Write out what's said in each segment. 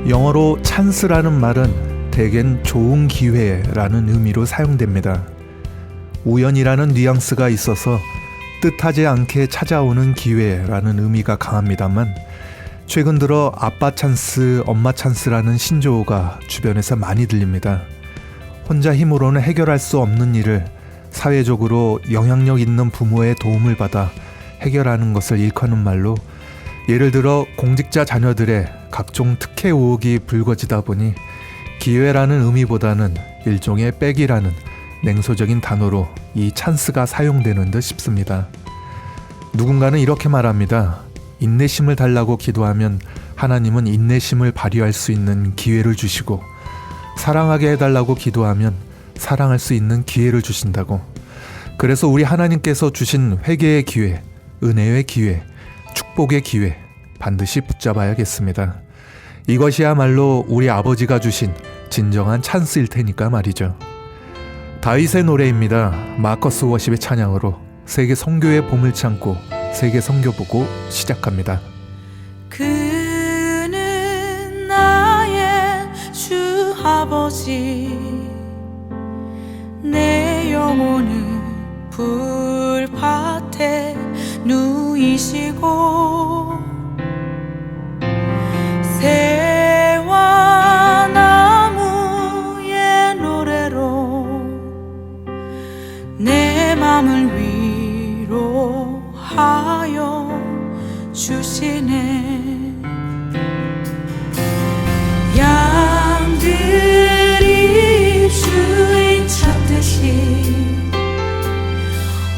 영어로 찬스라는 말은 대개는 좋은 기회라는 의미로 사용됩니다. 우연이라는 뉘앙스가 있어서 뜻하지 않게 찾아오는 기회라는 의미가 강합니다만, 최근 들어 아빠 찬스, 엄마 찬스라는 신조어가 주변에서 많이 들립니다. 혼자 힘으로는 해결할 수 없는 일을 사회적으로 영향력 있는 부모의 도움을 받아 해결하는 것을 일컫는 말로, 예를 들어 공직자 자녀들의 각종 특혜 의혹이 불거지다 보니 기회라는 의미보다는 일종의 백이라는 냉소적인 단어로 이 찬스가 사용되는 듯 싶습니다. 누군가는 이렇게 말합니다. 인내심을 달라고 기도하면 하나님은 인내심을 발휘할 수 있는 기회를 주시고, 사랑하게 해달라고 기도하면 사랑할 수 있는 기회를 주신다고. 그래서 우리 하나님께서 주신 회개의 기회, 은혜의 기회, 축복의 기회 반드시 붙잡아야겠습니다. 이것이야말로 우리 아버지가 주신 진정한 찬스일 테니까 말이죠. 다윗의 노래입니다. 마커스 워십의 찬양으로 세계 선교의 봄을 참고 세계 선교 보고 시작합니다. 그는 나의 주 아버지, 내 영혼을 불밭에 누이시고 새와 나무의 노래로 내 맘을 위로하여 주시네. 양들이 주인 찾듯이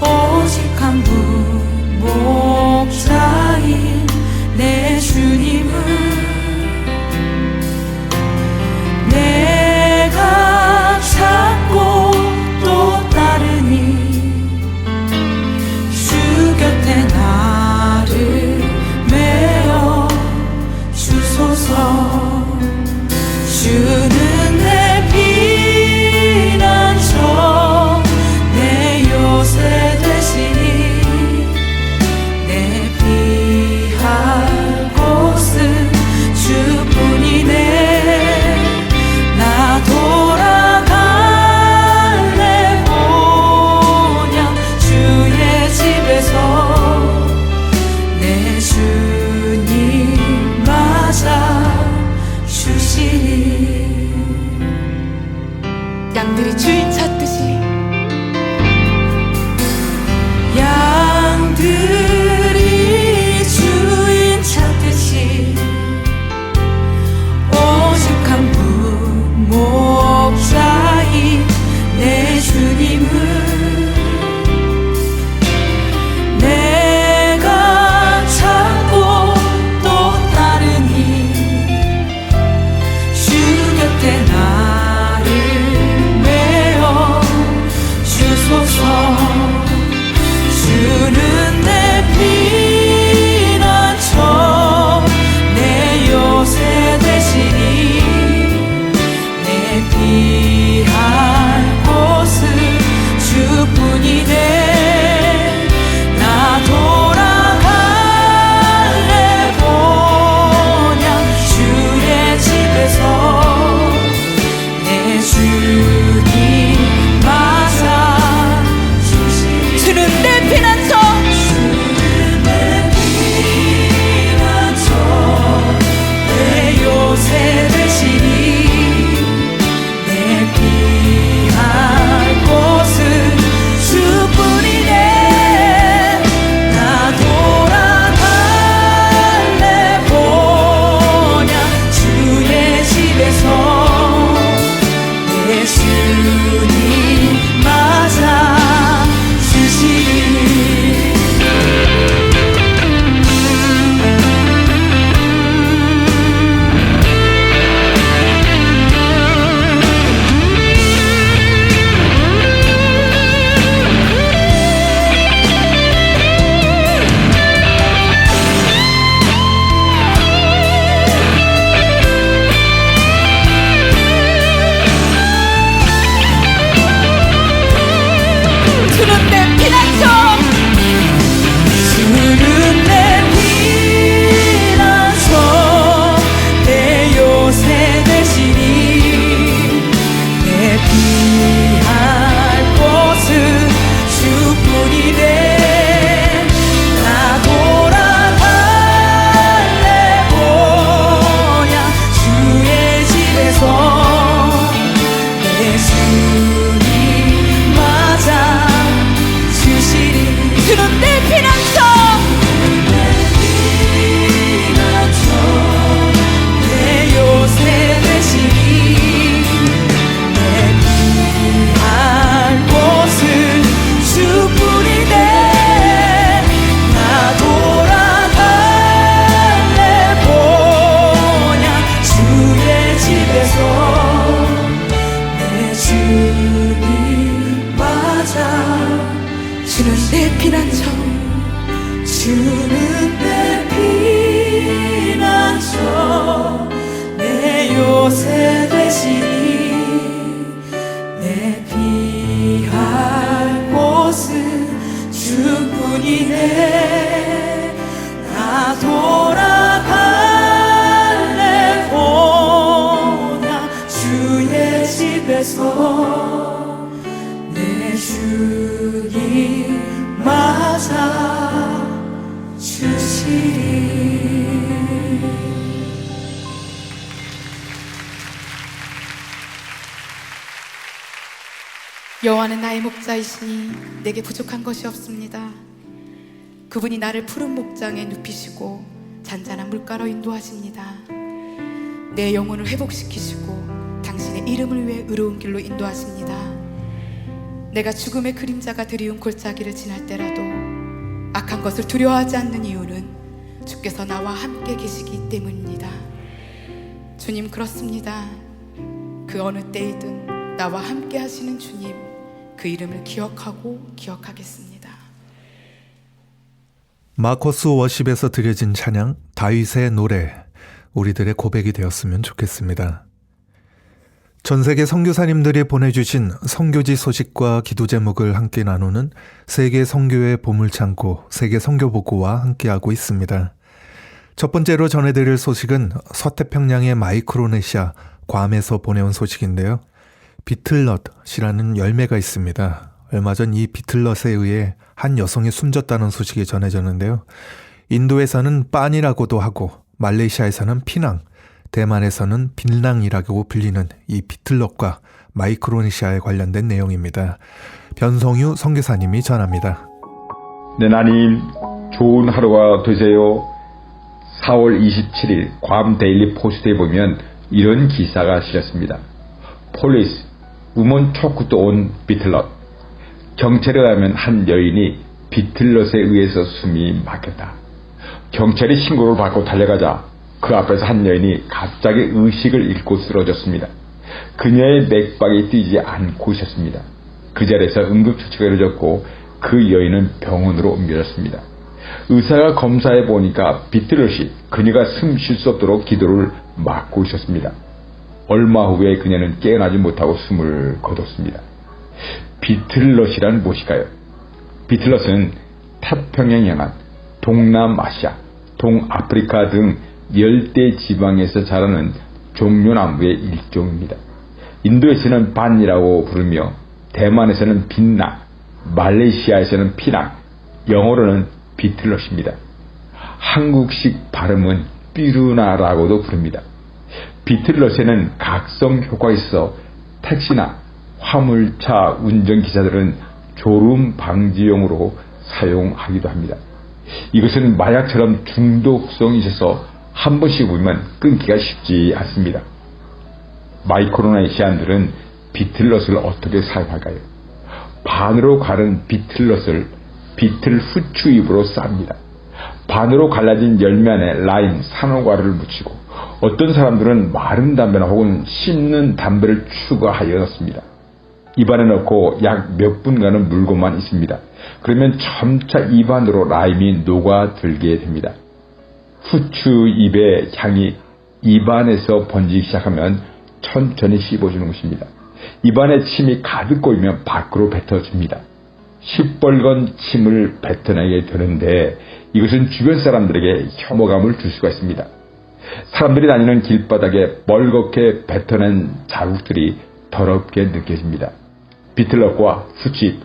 오직 한 분 목자인 내 주님을 내가 찾고 또 따르니 주 곁에 나를 메어 주소서. 주는 내 피난처, 내 요새 되시니 내 피할 곳은 주뿐이네. 나 돌아갈래 보냐 주의 집에서 내 주님 맞아 주시니. 양들이 주인 찾듯이 양들이 주인 찾듯이 오직 한 분 목자인 내 주님을 내가 찾고 또 따르니 주 곁에 나를 메어 주소서. 주는 내 피난처, 내 요새 되시니 내 피할 곳은 주뿐이네. 나 돌아갈래 보냐 주의 집에서 내 주님 맞아 주시니. 주는 내 피난처, 주는 내 피난처, 내 요새 되시니 내 피할 곳은 주뿐이네. 나 돌아갈래 보냐 주의 집에서 내 주님 맞아 주시니. 주는 내 피난처, 주는 내 피난처, 내 요새 주는 내 피난처 주는 내 피난처 내 요새 되시니 내 피할 곳은 주뿐이네 나 돌아갈래 보냐 주의 집에서 내 주님 맞아 주시리. 여호와는 나의 목자이시니 내게 부족한 것이 없습니다. 그분이 나를 푸른 목장에 눕히시고 잔잔한 물가로 인도하십니다. 내 영혼을 회복시키시고 당신의 이름을 위해 의로운 길로 인도하십니다. 내가 죽음의 그림자가 드리운 골짜기를 지날 때라도 악한 것을 두려워하지 않는 이유는 주께서 나와 함께 계시기 때문입니다. 주님 그렇습니다. 그 어느 때이든 나와 함께 하시는 주님, 그 이름을 기억하고 기억하겠습니다. 마커스 워십에서 드려진 찬양 다윗의 노래, 우리들의 고백이 되었으면 좋겠습니다. 전 세계 선교사님들이 보내주신 선교지 소식과 기도 제목을 함께 나누는 세계 선교의 보물창고 세계 선교보고와 함께하고 있습니다. 첫 번째로 전해드릴 소식은 서태평양의 마이크로네시아 괌에서 보내온 소식인데요. 비틀넛이라는 열매가 있습니다. 얼마 전 이 비틀넛에 의해 한 여성이 숨졌다는 소식이 전해졌는데요. 인도에서는 빤이라고도 하고 말레이시아에서는 피낭, 대만에서는 빈낭이라고 불리는 이 비틀넛과 마이크로네시아에 관련된 내용입니다. 변성유 선교사님이 전합니다. 네, 하나님 좋은 하루가 되세요. 4월 27일 괌 데일리 포스트에 보면 이런 기사가 실렸습니다. 폴리스, 우먼 초크도 온 비틀넛. 경찰에 의하면 한 여인이 비틀넛에 의해서 숨이 막혔다. 경찰이 신고를 받고 달려가자 그 앞에서 한 여인이 갑자기 의식을 잃고 쓰러졌습니다. 그녀의 맥박이 뛰지 않고 있었습니다. 그 자리에서 응급처치가 이루어졌고 그 여인은 병원으로 옮겨졌습니다. 의사가 검사해 보니까 비틀넛이 그녀가 숨 쉴 수 없도록 기도를 막고 있었습니다. 얼마 후에 그녀는 깨어나지 못하고 숨을 거뒀습니다. 비틀넛이란 무엇일까요? 비틀넛은 태평양 양안, 동남아시아, 동아프리카 등 열대 지방에서 자라는 종려나무의 일종입니다. 인도에서는 반이라고 부르며 대만에서는 빈낭, 말레이시아에서는 피낭, 영어로는 비틀넛입니다. 한국식 발음은 삐루나라고도 부릅니다. 비틀넛에는 각성 효과가 있어 택시나 화물차 운전기사들은 졸음 방지용으로 사용하기도 합니다. 이것은 마약처럼 중독성이 있어서 한 번씩 보면 끊기가 쉽지 않습니다. 마이크로네시안들은 비틀넛을 어떻게 사용할까요? 반으로 가른 비틀넛을 비틀 후추잎으로 쌉니다. 반으로 갈라진 열매 안에 라임, 산호가루를 묻히고 어떤 사람들은 마른 담배나 혹은 씹는 담배를 추가하여 넣습니다. 입안에 넣고 약 몇 분간은 물고만 있습니다. 그러면 점차 입안으로 라임이 녹아들게 됩니다. 후추잎의 향이 입안에서 번지기 시작하면 천천히 씹어주는 것입니다. 입안에 침이 가득 고이면 밖으로 뱉어줍니다. 시뻘건 침을 뱉어내게 되는데 이것은 주변 사람들에게 혐오감을 줄 수가 있습니다. 사람들이 다니는 길바닥에 멀겋게 뱉어낸 자국들이 더럽게 느껴집니다. 비틀넛과 후추잎,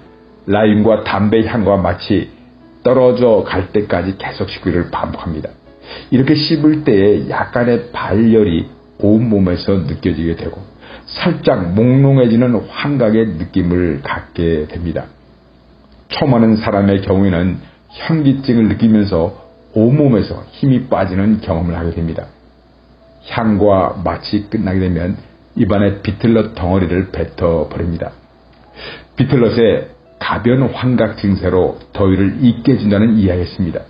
라임과 담배 향과 마치 떨어져 갈 때까지 계속 씹기를 반복합니다. 이렇게 씹을 때에 약간의 발열이 온몸에서 느껴지게 되고 살짝 몽롱해지는 환각의 느낌을 갖게 됩니다. 처음 하는 사람의 경우에는 현기증을 느끼면서 온몸에서 힘이 빠지는 경험을 하게 됩니다. 향과 맛이 끝나게 되면 입안에 비틀넛 덩어리를 뱉어버립니다. 비틀넛의 가벼운 환각 증세로 더위를 잊게 해준다는 이야기였습니다.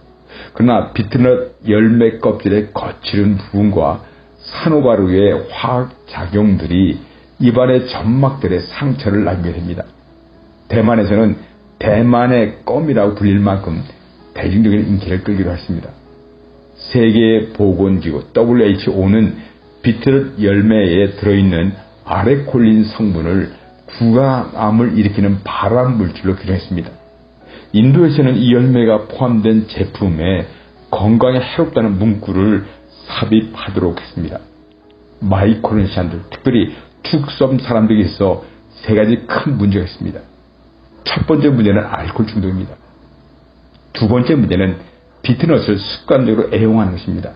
그러나 비틀넛 열매 껍질의 거칠은 부분과 산호가루의 화학작용들이 입안의 점막들의 상처를 남게 됩니다. 대만에서는 대만의 껌이라고 불릴 만큼 대중적인 인기를 끌기도 했습니다. 세계보건기구 WHO는 비트넛 열매에 들어있는 아레콜린 성분을 구강암을 일으키는 발암 물질로 규정했습니다. 인도에서는 이 열매가 포함된 제품에 건강에 해롭다는 문구를 삽입하도록 했습니다. 마이크로네시안들, 특별히 축섬 사람들에게 있어 세 가지 큰 문제가 있습니다. 첫 번째 문제는 알코올 중독입니다. 두 번째 문제는 비트넛을 습관적으로 애용하는 것입니다.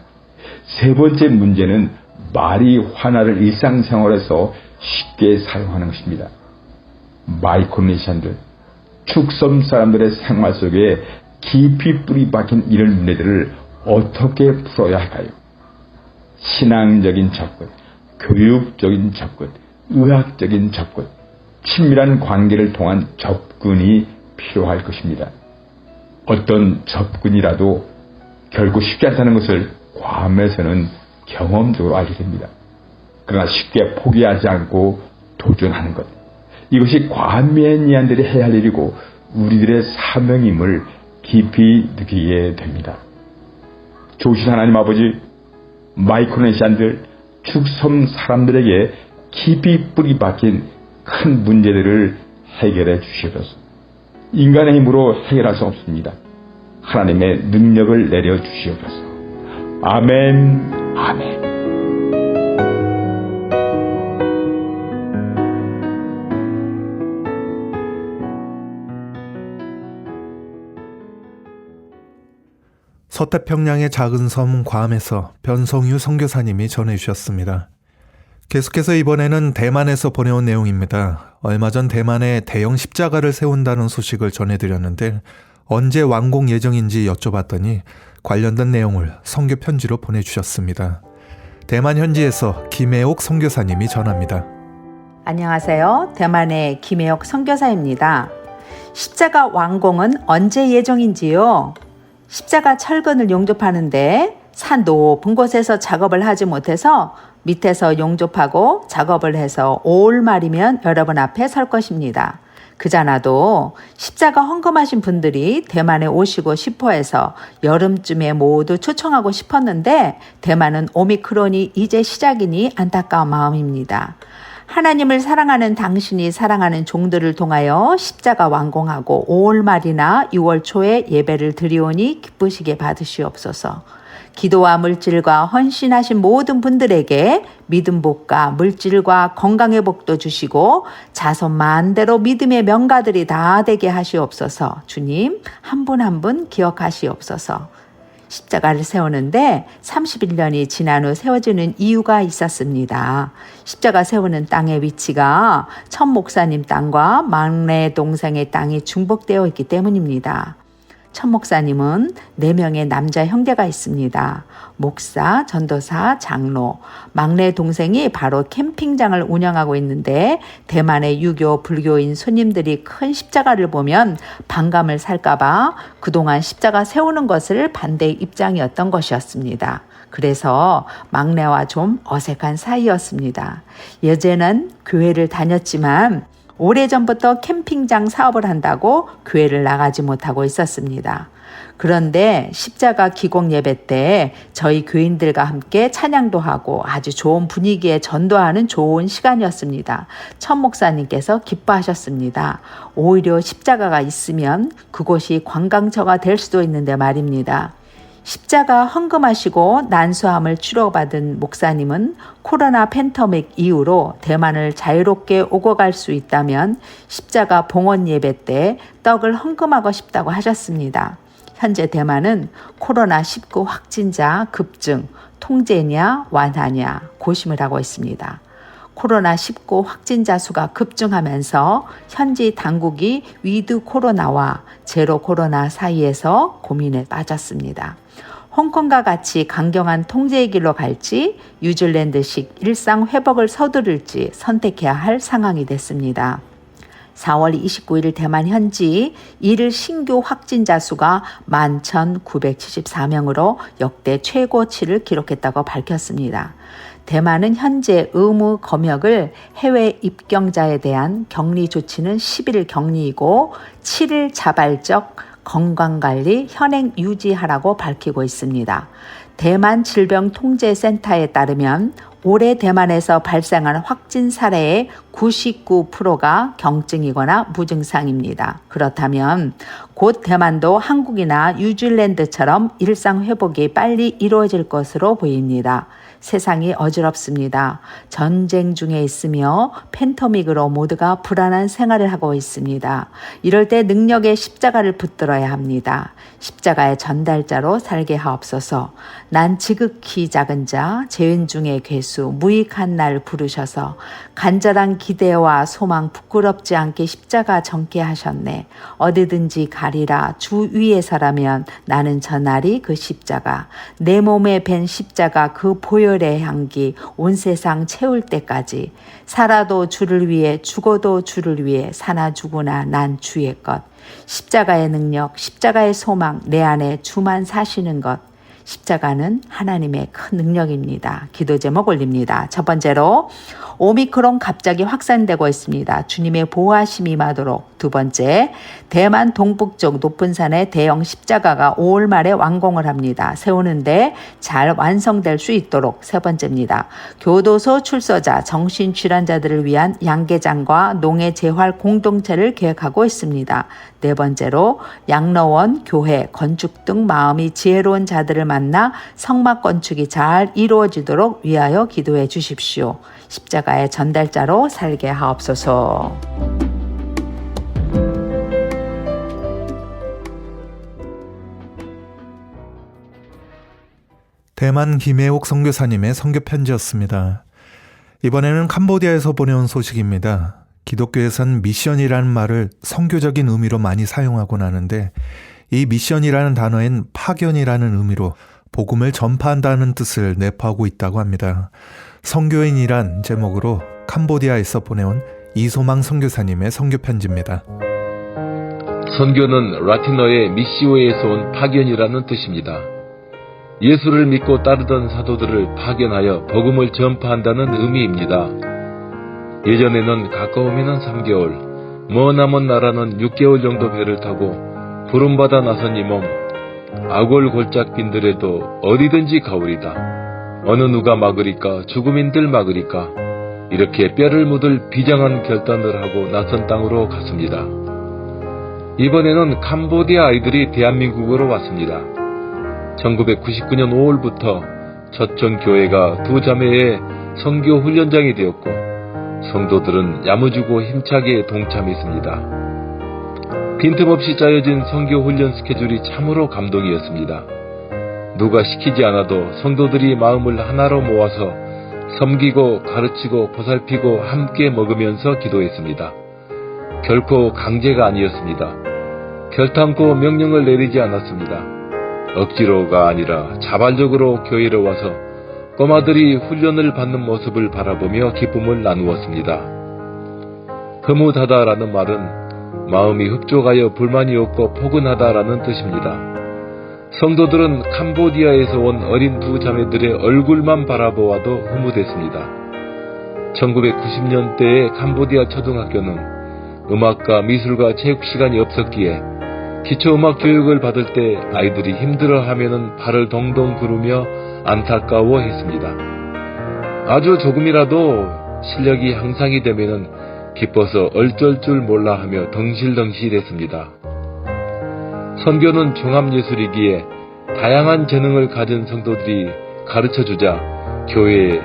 세 번째 문제는 마리화나를 일상생활에서 쉽게 사용하는 것입니다. 마이크로네시안들, 축섬 사람들의 생활 속에 깊이 뿌리 박힌 이런 문제들을 어떻게 풀어야 할까요? 신앙적인 접근, 교육적인 접근, 의학적인 접근, 친밀한 관계를 통한 접근이 필요할 것입니다. 어떤 접근이라도 결국 쉽지 않다는 것을 괌에서는 경험적으로 알게 됩니다. 그러나 쉽게 포기하지 않고 도전하는 것, 이것이 괌미애니안들이 해야 할 일이고 우리들의 사명임을 깊이 느끼게 됩니다. 좋으신 하나님 아버지, 마이크로네시안들, 축섬 사람들에게 깊이 뿌리 박힌 큰 문제들을 해결해 주시옵소서. 인간의 힘으로 해결할 수 없습니다. 하나님의 능력을 내려 주시옵소서. 아멘, 아멘. 서태평양의 작은 섬 괌에서 변성유 선교사님이 전해주셨습니다. 계속해서 이번에는 대만에서 보내온 내용입니다. 얼마 전 대만에 대형 십자가를 세운다는 소식을 전해드렸는데 언제 완공 예정인지 여쭤봤더니 관련된 내용을 선교 편지로 보내주셨습니다. 대만 현지에서 김혜옥 선교사님이 전합니다. 안녕하세요. 대만의 김혜옥 선교사입니다. 십자가 완공은 언제 예정인지요? 십자가 철근을 용접하는데 산 높은 곳에서 작업을 하지 못해서 밑에서 용접하고 작업을 해서 5월 말이면 여러분 앞에 설 것입니다. 그자나도 십자가 헌금하신 분들이 대만에 오시고 싶어 해서 여름쯤에 모두 초청하고 싶었는데 대만은 오미크론이 이제 시작이니 안타까운 마음입니다. 하나님을 사랑하는 당신이 사랑하는 종들을 통하여 십자가 완공하고 5월 말이나 6월 초에 예배를 드리오니 기쁘시게 받으시옵소서. 기도와 물질과 헌신하신 모든 분들에게 믿음 복과 물질과 건강의 복도 주시고 자손 만대로 믿음의 명가들이 다 되게 하시옵소서. 주님 한 분 한 분 기억하시옵소서. 십자가를 세우는데 31년이 지난 후 세워지는 이유가 있었습니다. 십자가 세우는 땅의 위치가 천 목사님 땅과 막내 동생의 땅이 중복되어 있기 때문입니다. 천 목사님은 4명의 남자 형제가 있습니다. 목사, 전도사, 장로, 막내 동생이 바로 캠핑장을 운영하고 있는데 대만의 유교, 불교인 손님들이 큰 십자가를 보면 반감을 살까봐 그동안 십자가 세우는 것을 반대 입장이었던 것이었습니다. 그래서 막내와 좀 어색한 사이였습니다. 예전에는 교회를 다녔지만 오래전부터 캠핑장 사업을 한다고 교회를 나가지 못하고 있었습니다. 그런데 십자가 기공 예배 때 저희 교인들과 함께 찬양도 하고 아주 좋은 분위기에 전도하는 좋은 시간이었습니다. 천 목사님께서 기뻐하셨습니다. 오히려 십자가가 있으면 그곳이 관광처가 될 수도 있는데 말입니다. 십자가 헌금하시고 난수함을 치료받은 목사님은 코로나 팬데믹 이후로 대만을 자유롭게 오고 갈 수 있다면 십자가 봉헌 예배 때 떡을 헌금하고 싶다고 하셨습니다. 현재 대만은 코로나19 확진자 급증, 통제냐 완화냐 고심을 하고 있습니다. 코로나19 확진자 수가 급증하면서 현지 당국이 위드 코로나와 제로 코로나 사이에서 고민에 빠졌습니다. 홍콩과 같이 강경한 통제의 길로 갈지 뉴질랜드식 일상 회복을 서두를지 선택해야 할 상황이 됐습니다. 4월 29일 대만 현지 1일 신규 확진자 수가 11,974명으로 역대 최고치를 기록했다고 밝혔습니다. 대만은 현재 의무 검역을 해외 입경자에 대한 격리 조치는 10일 격리이고 7일 자발적 건강관리 현행 유지하라고 밝히고 있습니다. 대만 질병통제센터에 따르면 올해 대만에서 발생한 확진 사례의 99%가 경증이거나 무증상입니다. 그렇다면 곧 대만도 한국이나 뉴질랜드처럼 일상 회복이 빨리 이루어질 것으로 보입니다. 세상이 어지럽습니다. 전쟁 중에 있으며 팬데믹으로 모두가 불안한 생활을 하고 있습니다. 이럴 때 능력의 십자가를 붙들어야 합니다. 십자가의 전달자로 살게 하옵소서. 난 지극히 작은 자, 죄인 중에 괴수, 무익한 날 부르셔서 간절한 기대와 소망 부끄럽지 않게 십자가 정케 하셨네. 어디든지 가리라. 주 위에서라면 나는 저 날이 그 십자가. 내 몸에 밴 십자가 그 보혈의 향기 온 세상 채울 때까지. 살아도 주를 위해 죽어도 주를 위해 사나 죽으나 난 주의 것. 십자가의 능력, 십자가의 소망, 내 안에 주만 사시는 것. 십자가는 하나님의 큰 능력입니다. 기도 제목 올립니다. 첫 번째로 오미크론 갑자기 확산되고 있습니다. 주님의 보호하심이 임하도록. 두 번째, 대만 동북쪽 높은 산에 대형 십자가가 5월 말에 완공을 합니다. 세우는데 잘 완성될 수 있도록. 세 번째입니다. 교도소 출소자, 정신질환자들을 위한 양계장과 농해 재활 공동체를 계획하고 있습니다. 네 번째로 양로원, 교회, 건축 등 마음이 지혜로운 자들을 만나 성막 건축이 잘 이루어지도록 위하여 기도해 주십시오. 십자가의 전달자로 살게 하옵소서. 대만 김혜옥 선교사님의 선교 편지였습니다. 이번에는 캄보디아에서 보내온 소식입니다. 기독교에선 미션이라는 말을 선교적인 의미로 많이 사용하곤 하는데 이 미션이라는 단어엔 파견이라는 의미로 복음을 전파한다는 뜻을 내포하고 있다고 합니다. 선교인이란 제목으로 캄보디아에서 보내온 이소망 선교사님의 선교 편지입니다. 선교는 라틴어의 미시오에서 온 파견이라는 뜻입니다. 예수를 믿고 따르던 사도들을 파견하여 복음을 전파한다는 의미입니다. 예전에는 가까우면 3개월, 머나먼 나라는 6개월 정도 배를 타고 부름받아 나선 이 몸, 아골 골짝 빈들에도 어디든지 가오리다. 어느 누가 막으리까, 죽음인들 막으리까. 이렇게 뼈를 묻을 비장한 결단을 하고 낯선 땅으로 갔습니다. 이번에는 캄보디아 아이들이 대한민국으로 왔습니다. 1999년 5월부터 저촌 교회가 두 자매의 선교 훈련장이 되었고 성도들은 야무지고 힘차게 동참했습니다. 빈틈없이 짜여진 선교 훈련 스케줄이 참으로 감동이었습니다. 누가 시키지 않아도 성도들이 마음을 하나로 모아서 섬기고 가르치고 보살피고 함께 먹으면서 기도했습니다. 결코 강제가 아니었습니다. 결탄코 명령을 내리지 않았습니다. 억지로가 아니라 자발적으로 교회로 와서 꼬마들이 훈련을 받는 모습을 바라보며 기쁨을 나누었습니다. 흐뭇하다라는 말은 마음이 흡족하여 불만이 없고 포근하다라는 뜻입니다. 성도들은 캄보디아에서 온 어린 두 자매들의 얼굴만 바라보아도 흐뭇했습니다. 1990년대의 캄보디아 초등학교는 음악과 미술과 체육 시간이 없었기에 기초음악 교육을 받을 때 아이들이 힘들어하면은 발을 동동 구르며 안타까워했습니다. 아주 조금이라도 실력이 향상이 되면은 기뻐서 어쩔 줄 몰라 하며 덩실덩실했습니다. 선교는 종합예술이기에 다양한 재능을 가진 성도들이 가르쳐주자 교회에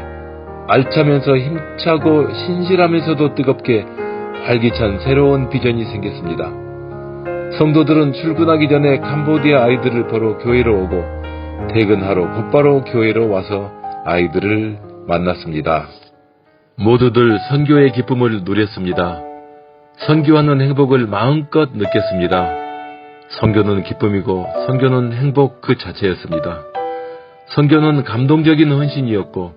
알차면서 힘차고 신실하면서도 뜨겁게 활기찬 새로운 비전이 생겼습니다. 성도들은 출근하기 전에 캄보디아 아이들을 보러 교회로 오고 퇴근하러 곧바로 교회로 와서 아이들을 만났습니다. 모두들 선교의 기쁨을 누렸습니다. 선교하는 행복을 마음껏 느꼈습니다. 선교는 기쁨이고 선교는 행복 그 자체였습니다. 선교는 감동적인 헌신이었고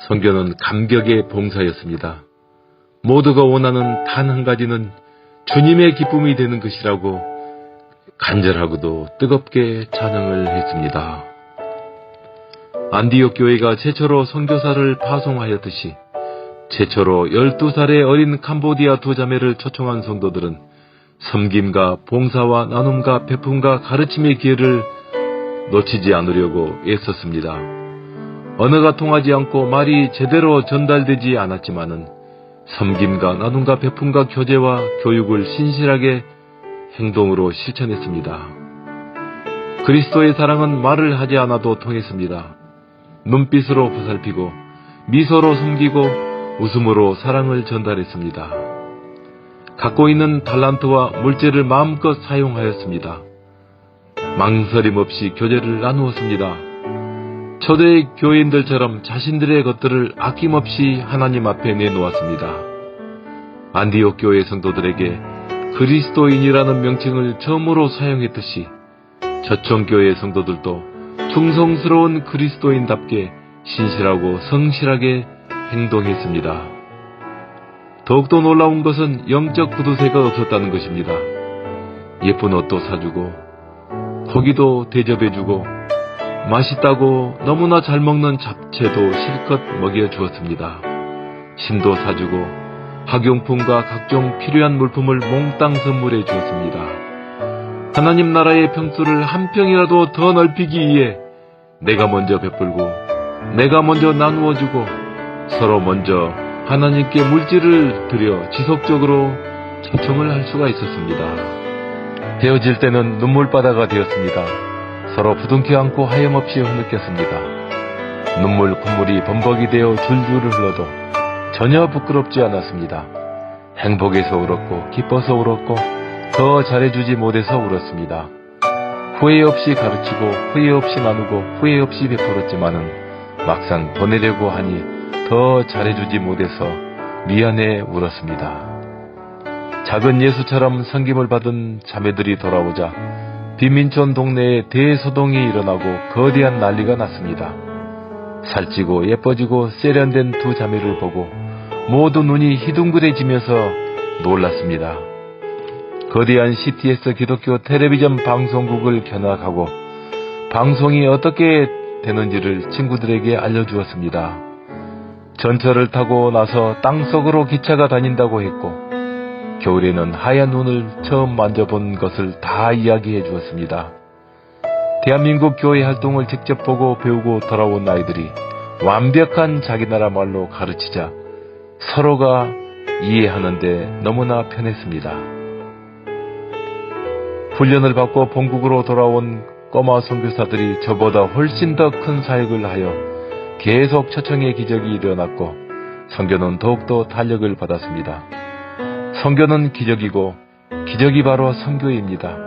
선교는 감격의 봉사였습니다. 모두가 원하는 단 한 가지는 주님의 기쁨이 되는 것이라고 간절하고도 뜨겁게 찬양을 했습니다. 안디옥 교회가 최초로 선교사를 파송하였듯이 최초로 12살의 어린 캄보디아 두 자매를 초청한 성도들은 섬김과 봉사와 나눔과 베품과 가르침의 기회를 놓치지 않으려고 애썼습니다. 언어가 통하지 않고 말이 제대로 전달되지 않았지만은 섬김과 나눔과 베품과 교제와 교육을 신실하게 행동으로 실천했습니다. 그리스도의 사랑은 말을 하지 않아도 통했습니다. 눈빛으로 보살피고 미소로 섬기고 웃음으로 사랑을 전달했습니다. 갖고 있는 달란트와 물질을 마음껏 사용하였습니다. 망설임 없이 교제를 나누었습니다. 초대 교인들처럼 자신들의 것들을 아낌없이 하나님 앞에 내놓았습니다. 안디옥 교회 성도들에게 그리스도인이라는 명칭을 처음으로 사용했듯이 저청교회 성도들도 충성스러운 그리스도인답게 신실하고 성실하게 행동했습니다. 더욱더 놀라운 것은 영적 구두쇠가 없었다는 것입니다. 예쁜 옷도 사주고 고기도 대접해주고 맛있다고 너무나 잘 먹는 잡채도 실컷 먹여주었습니다. 침도 사주고 학용품과 각종 필요한 물품을 몽땅 선물해 주었습니다. 하나님 나라의 평수를 한 평이라도 더 넓히기 위해 내가 먼저 베풀고 내가 먼저 나누어주고 서로 먼저 하나님께 물질을 드려 지속적으로 초청을 할 수가 있었습니다. 헤어질 때는 눈물바다가 되었습니다. 서로 부둥켜 안고 하염없이 흐느꼈습니다. 눈물 콧물이 범벅이 되어 줄줄 흘러도 전혀 부끄럽지 않았습니다. 행복해서 울었고 기뻐서 울었고 더 잘해주지 못해서 울었습니다. 후회 없이 가르치고 후회 없이 나누고 후회 없이 베풀었지만은 막상 보내려고 하니 더 잘해주지 못해서 미안해 울었습니다. 작은 예수처럼 섬김을 받은 자매들이 돌아오자 빈민촌 동네에 대소동이 일어나고 거대한 난리가 났습니다. 살찌고 예뻐지고 세련된 두 자매를 보고 모두 눈이 희둥그레지면서 놀랐습니다. 거대한 CTS 기독교 텔레비전 방송국을 견학하고 방송이 어떻게 되는지를 친구들에게 알려주었습니다. 전철을 타고 나서 땅속으로 기차가 다닌다고 했고 겨울에는 하얀 눈을 처음 만져본 것을 다 이야기해 주었습니다. 대한민국 교회 활동을 직접 보고 배우고 돌아온 아이들이 완벽한 자기 나라 말로 가르치자 서로가 이해하는데 너무나 편했습니다. 훈련을 받고 본국으로 돌아온 꼬마 선교사들이 저보다 훨씬 더 큰 사역을 하여 계속 초청의 기적이 일어났고 선교는 더욱더 탄력을 받았습니다. 선교는 기적이고 기적이 바로 선교입니다.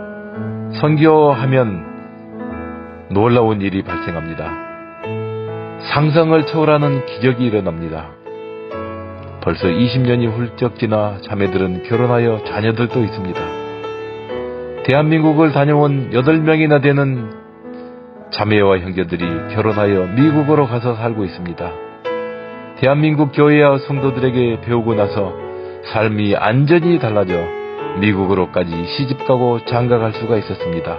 선교하면 놀라운 일이 발생합니다. 상상을 초월하는 기적이 일어납니다. 벌써 20년이 훌쩍 지나 자매들은 결혼하여 자녀들도 있습니다. 대한민국을 다녀온 8명이나 되는 자매와 형제들이 결혼하여 미국으로 가서 살고 있습니다. 대한민국 교회와 성도들에게 배우고 나서 삶이 완전히 달라져 미국으로까지 시집가고 장가갈 수가 있었습니다.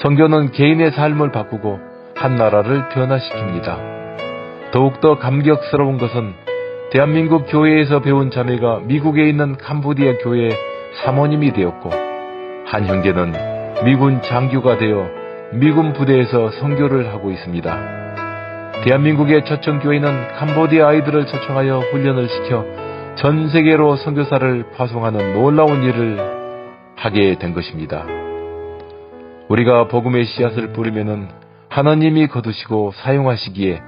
선교는 개인의 삶을 바꾸고 한 나라를 변화시킵니다. 더욱더 감격스러운 것은 대한민국 교회에서 배운 자매가 미국에 있는 캄보디아 교회 사모님이 되었고 한 형제는 미군 장교가 되어 미군 부대에서 선교를 하고 있습니다. 대한민국의 초청교회는 캄보디아 아이들을 초청하여 훈련을 시켜 전 세계로 선교사를 파송하는 놀라운 일을 하게 된 것입니다. 우리가 복음의 씨앗을 뿌리면은 하나님이 거두시고 사용하시기에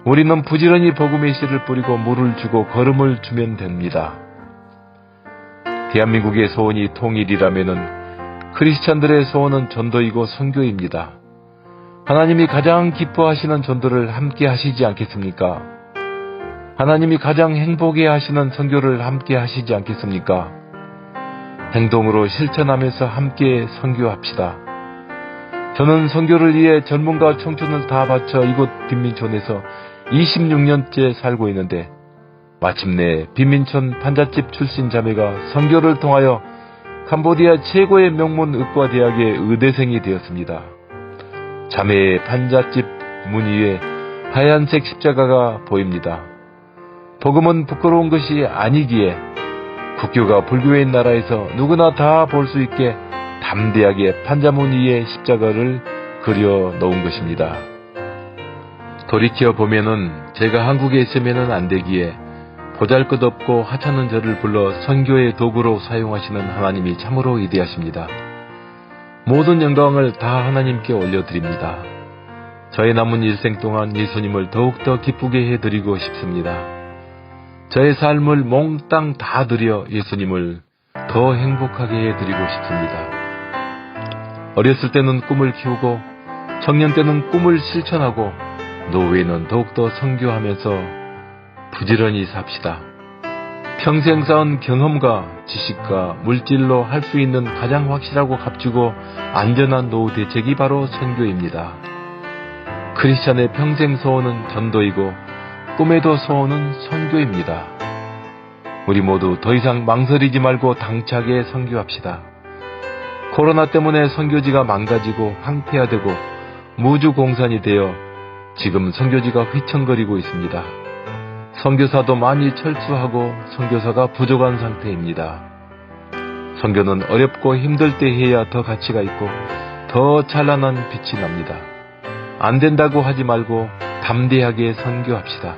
우리는 부지런히 복음의 씨를 뿌리고 물을 주고 걸음을 주면 됩니다. 대한민국의 소원이 통일이라면은 크리스찬들의 소원은 전도이고 선교입니다. 하나님이 가장 기뻐하시는 전도를 함께 하시지 않겠습니까? 하나님이 가장 행복해 하시는 선교를 함께 하시지 않겠습니까? 행동으로 실천하면서 함께 선교합시다. 저는 선교를 위해 젊음과 청춘을 다 바쳐 이곳 빈민촌에서 26년째 살고 있는데 마침내 빈민촌 판잣집 출신 자매가 선교를 통하여 캄보디아 최고의 명문 의과대학의 의대생이 되었습니다. 자매의 판잣집 문 위에 하얀색 십자가가 보입니다. 복음은 부끄러운 것이 아니기에 국교가 불교인 나라에서 누구나 다 볼 수 있게 담대하게 판자문 위에 십자가를 그려 놓은 것입니다. 돌이켜 보면은 제가 한국에 있으면은 안 되기에 보잘것없고 하찮은 저를 불러 선교의 도구로 사용하시는 하나님이 참으로 위대하십니다. 모든 영광을 다 하나님께 올려드립니다. 저의 남은 일생 동안 예수님을 더욱더 기쁘게 해드리고 싶습니다. 저의 삶을 몽땅 다 드려 예수님을 더 행복하게 해드리고 싶습니다. 어렸을 때는 꿈을 키우고 청년 때는 꿈을 실천하고 노후에는 더욱더 선교하면서 부지런히 삽시다. 평생 쌓은 경험과 지식과 물질로 할 수 있는 가장 확실하고 값지고 안전한 노후 대책이 바로 선교입니다. 크리스찬의 평생 소원은 전도이고 꿈에도 소원은 선교입니다. 우리 모두 더 이상 망설이지 말고 당차게 선교합시다. 코로나 때문에 선교지가 망가지고 황폐화되고 무주공산이 되어 지금 선교지가 휘청거리고 있습니다. 선교사도 많이 철수하고 선교사가 부족한 상태입니다. 선교는 어렵고 힘들 때 해야 더 가치가 있고 더 찬란한 빛이 납니다. 안 된다고 하지 말고 담대하게 선교합시다.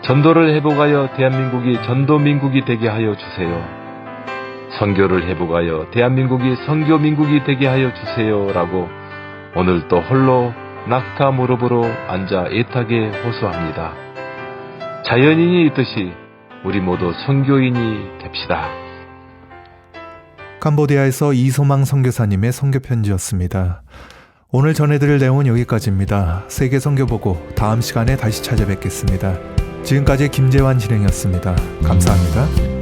전도를 회복하여 대한민국이 전도민국이 되게 하여 주세요. 선교를 회복하여 대한민국이 선교민국이 되게 하여 주세요라고 오늘 또 홀로 낙타 무릎으로 앉아 애타게 호소합니다. 자연인이 있듯이 우리 모두 선교인이 됩시다. 캄보디아에서 이소망 선교사님의 선교 편지였습니다. 오늘 전해드릴 내용은 여기까지입니다. 세계 선교보고 다음 시간에 다시 찾아뵙겠습니다. 지금까지 김재환 진행이었습니다. 감사합니다.